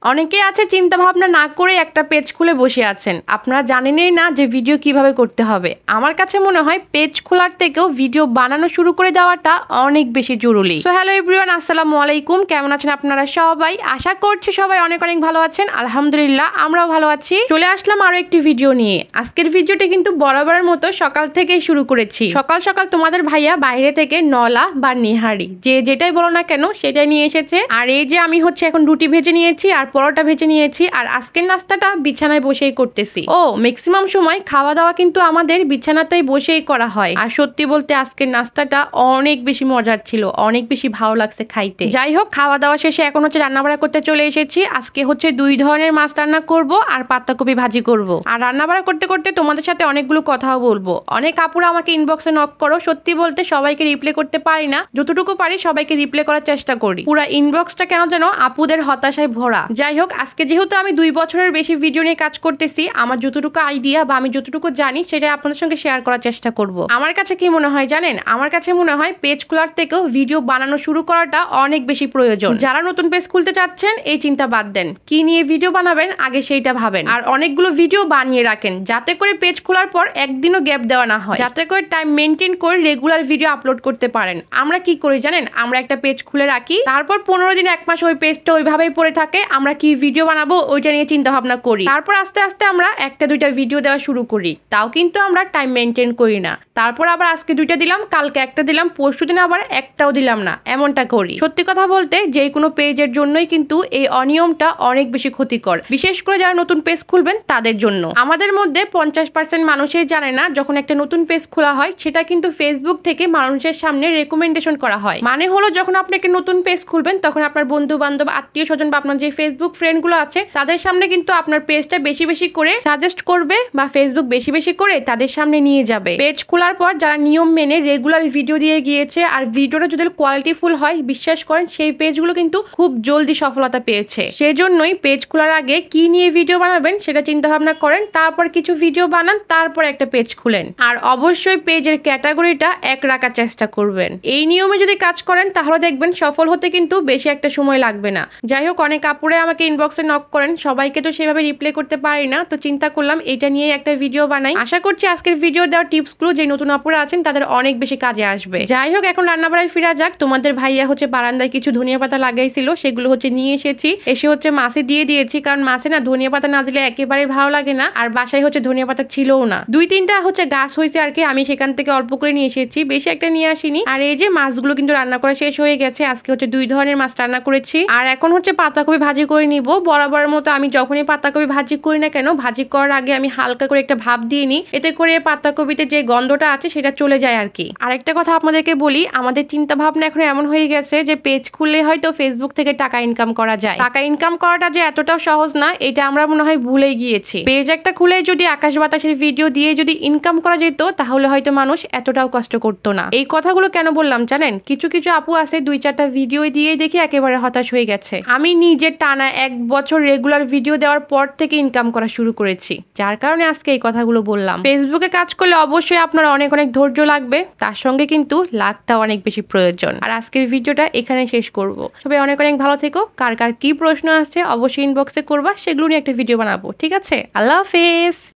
অনেকেই আছে চিন্তা ভাবনা না করে একটা পেজ খুলে বসে আছেন, আপনারা জানেনই না যে ভিডিও কিভাবে করতে হবে। আমার কাছে মনে হয় পেজ খোলার থেকেও ভিডিও বানানো শুরু করে দেওয়াটা অনেক বেশি জরুরি। সো হ্যালো এভরিওয়ান, আসসালামু আলাইকুম। কেমন আছেন আপনারা সবাই? আশা করছি সবাই অনেক অনেক ভালো আছেন। আলহামদুলিল্লাহ আমরাও ভালো আছি। চলে আসলাম আরো একটি ভিডিও নিয়ে। আজকের ভিডিওটি কিন্তু বরাবরের মতো সকাল থেকেই শুরু করেছি। সকাল সকাল তোমাদের ভাইয়া বাইরে থেকে নলা বা নিহারি যে যেটাই বলো না কেন সেটাই নিয়ে এসেছে। আর এই যে আমি হচ্ছে এখন রুটি ভেজে নিয়েছি আর পরোটা ভেজে নিয়েছি, আর আজকের নাস্তাটা বিছানায় বসেই করতেছি। ও ম্যাক্সিমাম সময় খাওয়া দাওয়া কিন্তু আমাদের বিছানাতেই বসেই করা হয়। আর সত্যি বলতে আজকের নাস্তাটা অনেক বেশি মজার ছিল, অনেক বেশি ভালো লাগছে খাইতে। যাই হোক, খাওয়া দাওয়া শেষে এখন হচ্ছে রান্নাবাড়া করতে চলে এসেছি। আজকে হচ্ছে 2 ধরনের মাছ রান্না করব আর পাতাকপি ভাজি করব। আর রান্নাবাড়া করতে করতে তোমাদের সাথে অনেকগুলো কথাও বলবো। অনেক আপুরা আমাকে ইনবক্সে নক করো, সত্যি বলতে সবাইকে রিপ্লাই করতে পারি না, যতটুকু পারি সবাইকে রিপ্লাই করার চেষ্টা করি। পুরো ইনবক্সটা কেন যেন আপুদের হতাশায় ভরা। যাই হোক, আজকে যেহেতু আমি 2 বছরের বেশি ভিডিও নিয়ে কাজ করতেছি, আমার যতটুকু আইডিয়া বা আমি যতটুকু জানি সেটা আপনাদের সঙ্গে শেয়ার করার চেষ্টা করব। আমার কাছে কি মনে হয় জানেন? আমার কাছে মনে হয় পেজ খোলার থেকেও ভিডিও বানানো শুরু করাটা অনেক বেশি প্রয়োজন। যারা নতুন পেজ খুলতে চাচ্ছেন এই চিন্তা বাদ দেন, কি নিয়ে ভিডিও বানাবেন আগে সেইটা ভাবেন। আর অনেকগুলো ভিডিও বানিয়ে রাখেন যাতে করে পেজ খোলার পর একদিনও গ্যাপ দেওয়া না হয়, যাতে করে টাইম মেনটেন করে রেগুলার ভিডিও আপলোড করতে পারেন। আমরা কি করি জানেন? আমরা একটা পেজ খুলে রাখি, তারপর 15 দিন 1 মাস ওই পেজটা ওইভাবেই পড়ে থাকে। আমরা কি ভিডিও বানাবো ওইটা নিয়ে চিন্তা ভাবনা করি, তারপর আস্তে আস্তে আমরা 1টা 2টা ভিডিও দেওয়া শুরু করি। তাও কিন্তু আমরা টাইম মেনটেন করি না। তারপর আবার আজকে 2টা দিলাম, কালকে 1টা দিলাম, পরশুদিন আবার 1টাও দিলাম না, এমনটা করি। সত্যি কথা বলতে যে কোনো পেজের জন্যই কিন্তু এই অনিয়মটা অনেক বেশি ক্ষতিকর, বিশেষ করে যারা নতুন পেজ খুলবেন তাদের জন্য। আমাদের মধ্যে 50% মানুষই জানে না যখন একটা নতুন পেজ খোলা হয় সেটা কিন্তু ফেসবুক থেকে মানুষের সামনে রেকমেন্ডেশন করা হয়। মানে হলো যখন আপনি একটা নতুন পেজ খুলবেন তখন আপনার বন্ধু বান্ধব, আত্মীয় স্বজন বা আপনার যে ফেসবুক ফ্রেন্ড গুলো আছে তাদের সামনে কিন্তু আপনার পেজটা বেশি বেশি করে সাজেস্ট করবে বা ফেসবুক বেশি বেশি করে তাদের সামনে নিয়ে যাবে। পেজ খোলার পর যারা নিয়ম মেনে রেগুলার ভিডিও দিয়ে গিয়েছে আর ভিডিওটা যদি কোয়ালিটিফুল হয়, বিশ্বাস করেন সেই পেজগুলো কিন্তু খুব জলদি সফলতা পেয়েছে। সেজন্যই পেজ খোলার আগে কি নিয়ে ভিডিও বানাবেন সেটা চিন্তা ভাবনা করেন, তারপর কিছু ভিডিও বানান, তারপর একটা পেজ খুলেন। আর অবশ্যই পেজের ক্যাটাগরিটা এক রাখার চেষ্টা করবেন। এই নিয়মে যদি কাজ করেন তাহলে দেখবেন সফল হতে কিন্তু বেশি একটা সময় লাগবে না। যাই হোক, অনেক আপুরে আমাকে ইনবক্সে নক করেন, সবাইকে তো সেভাবে রিপ্লাই করতে পারি না, তো চিন্তা করলাম এটা নিয়ে একটা ভিডিও বানাই। আশা করছি আজকের ভিডিও দেওয়ার টিপসগুলো যে নতুন আপুরা আছেন তাদের অনেক বেশি কাজে আসবে। যাই হোক, এখন রান্নাবাড়ায় ফিরা যাক। তোমাদের ভাইয়া হচ্ছে বারান্দায় কিছু ধনিয়া পাতা লাগাইছিল, সেগুলো হচ্ছে নিয়ে এসেছি, এসে হচ্ছে মাছে দিয়ে দিয়েছি। কারণ মাছে না ধনিয়া পাতা না দিলে একেবারে ভালো লাগে না, আর বাসায় হচ্ছে ধনিয়া পাতা ছিলও না। 2-3টা হচ্ছে গাছ হয়েছে আর কি, আমি সেখান থেকে অল্প করে নিয়ে এসেছি, বেশি একটা নিয়ে আসিনি। আর এই যে মাছগুলো কিন্তু রান্না করা শেষ হয়ে গেছে। আজকে হচ্ছে 2 ধরনের মাছ রান্না করেছি। আর এখন হচ্ছে পাতাকপি ভাজি করে নিব। বরাবরের মতো আমি যখনই পাতাকপি ভাজি করি না কেন, ভাজি করার আগে আমি হালকা করে একটা ভাপ দিয়ে নিই, এতে করে পাতাকপিতে যে গন্ধটা আছে সেটা চলে যায় আর কি। আরেকটা কথা আপনাদেরকে বলি, আমাদের চিন্তা ভাবনা এখন এমন হয়ে গেছে যে পেজ খুললে হয়তো ফেসবুক থেকে টাকা ইনকাম করা যায়। টাকা ইনকাম করাটা যে এতটাও সহজ না, এটা আমরা মনে হয় ভুলেই গিয়েছি। পেজ একটা খুলে যদি আকাশ বাতাসের ভিডিও দিয়ে যদি ইনকাম করা যেত তাহলে হয়তো মানুষ এতটাও কষ্ট করতো না। এই কথাগুলো কেন বললাম জানেন? কিছু কিছু আপু আছে 2-4টা ভিডিও দিয়ে দেখে একেবারে হতাশ হয়ে গেছে। আমি নিজে টানা 1 বছর রেগুলার ভিডিও দেওয়ার পর থেকে ইনকাম করা শুরু করেছি, যার কারণে আজকে এই কথাগুলো বললাম। ফেসবুকে কাজ করলে অবশ্যই আপনার অনেক অনেক ধৈর্য লাগবে, তার সঙ্গে কিন্তু লাকটা অনেক বেশি প্রয়োজন। আর আজকের ভিডিওটা এখানে শেষ করব। সবাই অনেক অনেক ভালো থেকো। কার কার কি প্রশ্ন আসছে অবশ্যই ইনবক্সে করবা, সেগুলো নিয়ে একটা ভিডিও বানাবো। ঠিক আছে? আল্লাহ হাফেজ।